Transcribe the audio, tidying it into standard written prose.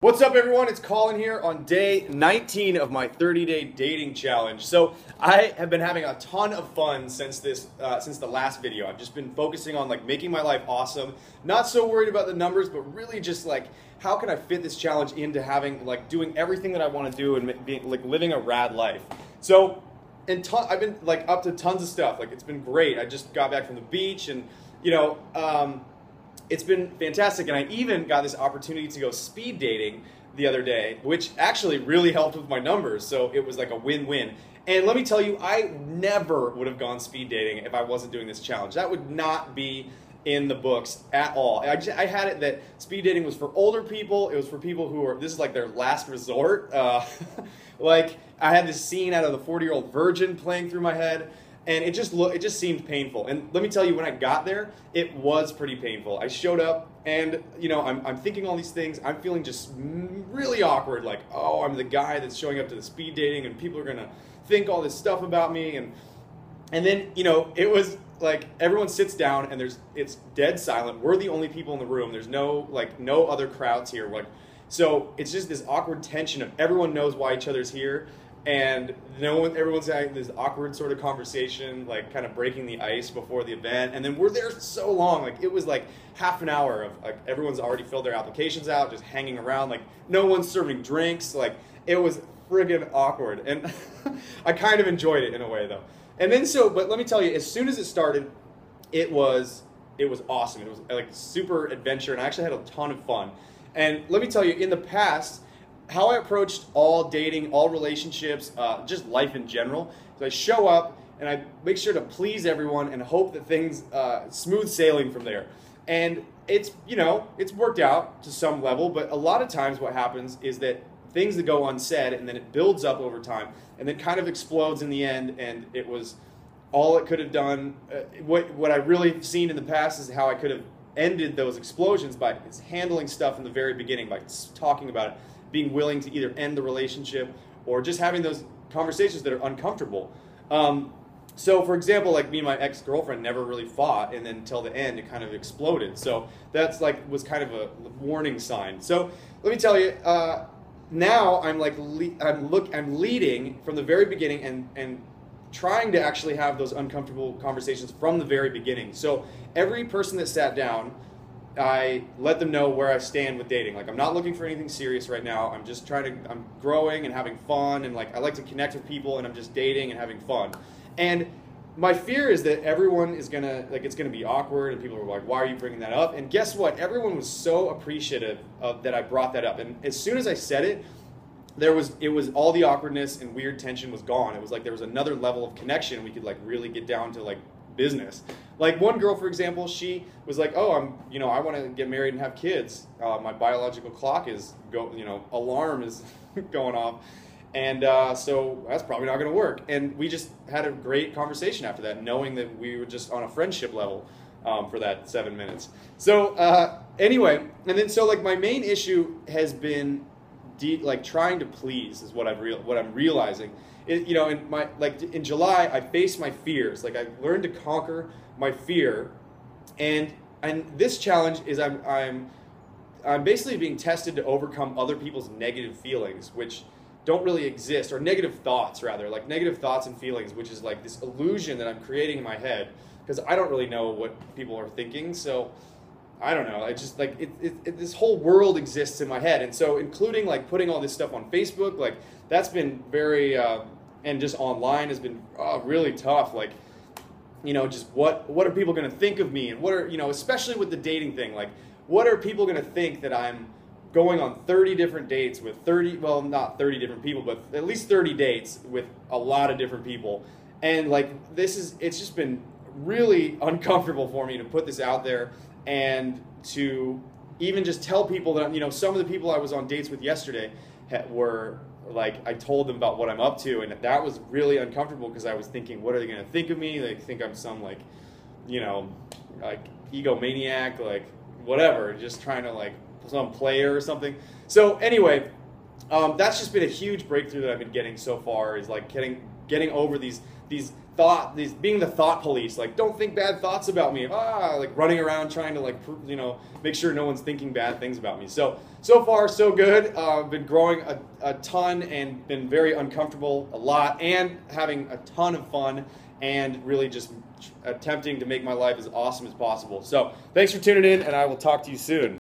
What's up, everyone? It's Colin here on day 19 of my 30-day dating challenge. So I have been having a ton of fun since the last video. I've just been focusing on making my life awesome. Not so worried about the numbers, but really just how can I fit this challenge into having doing everything that I want to do and being living a rad life. So I've been up to tons of stuff. It's been great. I just got back from the beach, and it's been fantastic, and I even got this opportunity to go speed dating the other day, which actually really helped with my numbers, so it was a win-win. And let me tell you, I never would have gone speed dating if I wasn't doing this challenge. That would not be in the books at all. I had it that speed dating was for older people. It was for people who are, this is their last resort. I had this scene out of the 40-Year-Old Virgin playing through my head. And it just seemed painful. And let me tell you, when I got there, it was pretty painful. I showed up, and I'm thinking all these things. I'm feeling just really awkward, oh, I'm the guy that's showing up to the speed dating, and people are gonna think all this stuff about me. And then it was everyone sits down, and it's dead silent. We're the only people in the room. There's no other crowds here. So it's just this awkward tension of everyone knows why each other's here. And everyone's having this awkward sort of conversation, kind of breaking the ice before the event. And then we're there so long, it was half an hour of everyone's already filled their applications out, just hanging around, no one's serving drinks. It was friggin' awkward. And I kind of enjoyed it in a way, though. And then but let me tell you, as soon as it started, it was awesome. It was super adventure, and I actually had a ton of fun. And let me tell you, in the past, how I approached all dating, all relationships, just life in general, is I show up and I make sure to please everyone and hope that things smooth sailing from there. And it's worked out to some level, but a lot of times what happens is that things that go unsaid, and then it builds up over time and then kind of explodes in the end, and it was all it could have done. What I really seen in the past is how I could have ended those explosions by handling stuff in the very beginning, by talking about it, being willing to either end the relationship or just having those conversations that are uncomfortable. So for example, me and my ex-girlfriend never really fought, and then until the end it kind of exploded. So that's was kind of a warning sign. So let me tell you, now I'm I'm leading from the very beginning and trying to actually have those uncomfortable conversations from the very beginning. So every person that sat down, I let them know where I stand with dating. I'm not looking for anything serious right now. I'm just I'm growing and having fun, and I like to connect with people, and I'm just dating and having fun. And my fear is that everyone is gonna, it's gonna be awkward, and people are like, why are you bringing that up? And guess what? Everyone was so appreciative of that I brought that up. And as soon as I said it, it was all the awkwardness and weird tension was gone. It was there was another level of connection. We could really get down to business. One girl, for example, she was oh, I want to get married and have kids. My biological clock is alarm is going off, and so that's probably not going to work. And we just had a great conversation after that, knowing that we were just on a friendship level for that 7 minutes. So anyway, and then my main issue has been trying to please is what I'm realizing. In July, I faced my fears. I learned to conquer my fear, and this challenge is I'm basically being tested to overcome other people's negative feelings, which don't really exist, or negative thoughts rather, negative thoughts and feelings, which is this illusion that I'm creating in my head, because I don't really know what people are thinking. So I don't know. It's just this whole world exists in my head, and so including putting all this stuff on Facebook, that's been very and just online has been really tough. Just what are people going to think of me, and what are especially with the dating thing, what are people going to think that I'm going on 30 different dates with 30, well, not 30 different people, but at least 30 dates with a lot of different people, and it's just been really uncomfortable for me to put this out there, and to even just tell people that, some of the people I was on dates with yesterday were, I told them about what I'm up to, and that was really uncomfortable, because I was thinking, what are they going to think of me? They think I'm some, egomaniac, whatever, just trying to, some player or something. So anyway, that's just been a huge breakthrough that I've been getting so far, is getting over these being the thought police, like don't think bad thoughts about me, like running around trying to like, make sure no one's thinking bad things about me. So far so good. Been growing a ton and been very uncomfortable a lot and having a ton of fun and really just attempting to make my life as awesome as possible. So thanks for tuning in, and I will talk to you soon.